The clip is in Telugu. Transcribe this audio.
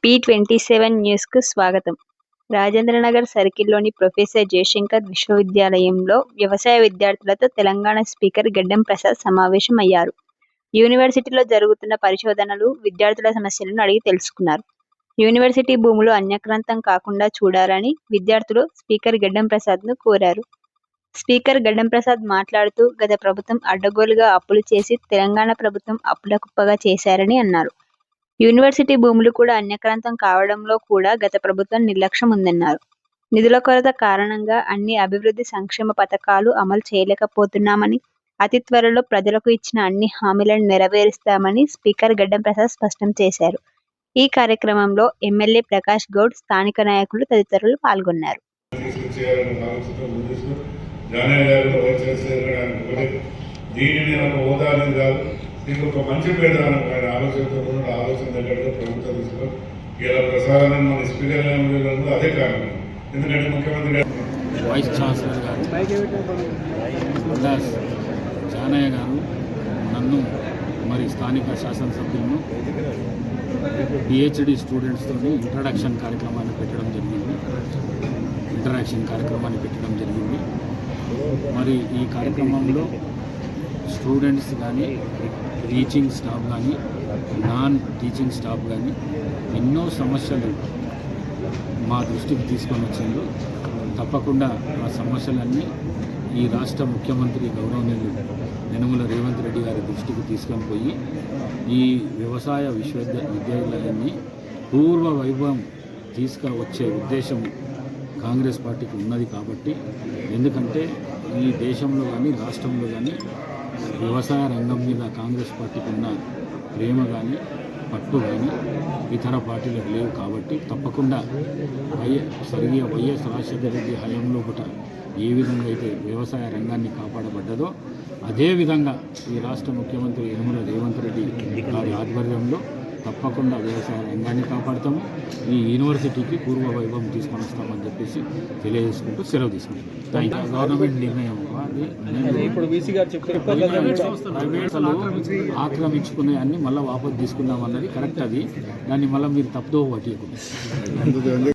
P27 న్యూస్కు స్వాగతం. రాజేంద్రనగర్ సర్కిల్లోని ప్రొఫెసర్ జయశంకర్ విశ్వవిద్యాలయంలో వ్యవసాయ విద్యార్థులతో తెలంగాణ స్పీకర్ గడ్డం ప్రసాద్ సమావేశం అయ్యారు. యూనివర్సిటీలో జరుగుతున్న పరిశోధనలు, విద్యార్థుల సమస్యలను అడిగి తెలుసుకున్నారు. యూనివర్సిటీ భూములు అన్యాక్రాంతం కాకుండా చూడాలని విద్యార్థులు స్పీకర్ గడ్డం ప్రసాద్ను కోరారు. స్పీకర్ గడ్డం ప్రసాద్ మాట్లాడుతూ, గత ప్రభుత్వం అడ్డగోలుగా అప్పులు చేసి తెలంగాణ ప్రభుత్వం అప్పుల కుప్పగా చేశారని అన్నారు. యూనివర్సిటీ భూములు కూడా అన్యాక్రాంతం కావడంలో కూడా గత ప్రభుత్వం నిర్లక్ష్యం ఉందన్నారు. నిధుల కొరత కారణంగా అన్ని అభివృద్ధి సంక్షేమ పథకాలు అమలు చేయలేకపోతున్నామని, అతి త్వరలో ప్రజలకు ఇచ్చిన అన్ని హామీలను నెరవేరుస్తామని స్పీకర్ గడ్డం ప్రసాద్ స్పష్టం చేశారు. ఈ కార్యక్రమంలో ఎమ్మెల్యే ప్రకాష్ గౌడ్, స్థానిక నాయకులు తదితరులు పాల్గొన్నారు. దీనికి ఒక మంచి పేదానం కానీ ఆలోచనతో ఆలోచన దగ్గరగా ప్రభుత్వం తీసుకొని ఇలా ప్రసాదాన్ని మన స్పీకర్ అదే కారణం. ఎందుకంటే ముఖ్యమంత్రి వైస్ ఛాన్సలర్ గారు జానయ్య గారు నన్ను మరి స్థానిక శాసనసభ్యులను పిహెచ్డి స్టూడెంట్స్తో ఇంట్రడక్షన్ కార్యక్రమాన్ని పెట్టడం జరిగింది. మరి ఈ కార్యక్రమంలో స్టూడెంట్స్ కానీ, టీచింగ్ స్టాఫ్ కానీ, నాన్ టీచింగ్ స్టాఫ్ కానీ ఎన్నో సమస్యలు మా దృష్టికి తీసుకొని వచ్చింది. తప్పకుండా ఆ సమస్యలన్నీ ఈ రాష్ట్ర ముఖ్యమంత్రి గౌరవనీయులు యనమల రేవంత్ రెడ్డి గారి దృష్టికి తీసుకొని పోయి ఈ వ్యవసాయ విశ్వవిద్యాలయాన్ని పూర్వ వైభవం తీసుకువచ్చే ఉద్దేశం కాంగ్రెస్ పార్టీకి ఉన్నది. కాబట్టి ఎందుకంటే ఈ దేశంలో కానీ, రాష్ట్రంలో కానీ వ్యవసాయ రంగం మీద కాంగ్రెస్ పార్టీకి ఉన్న ప్రేమ కానీ, పట్టు కానీ ఇతర పార్టీలకు లేవు. కాబట్టి తప్పకుండా స్వర్గీయ వైఎస్ రాజశేఖర రెడ్డి హయాంలో కూడా ఏ విధంగా అయితే వ్యవసాయ రంగాన్ని కాపాడబడ్డదో అదేవిధంగా ఈ రాష్ట్ర ముఖ్యమంత్రి యనమల రేవంత్ రెడ్డి గారి ఆధ్వర్యంలో తప్పకుండా వ్యవసాయ రంగాన్ని కాపాడుతాము, ఈ యూనివర్సిటీకి పూర్వ వైభవం తీసుకొని వస్తామని చెప్పేసి తెలియజేసుకుంటూ సెలవు తీసుకుంటాం. గవర్నమెంట్ నిర్ణయం ఆక్రమించుకునే అన్ని మళ్ళీ వాపసు తీసుకుందామన్నది కరెక్ట్. అది దాన్ని మళ్ళీ మీరు తప్పుదో పట్టియకుండా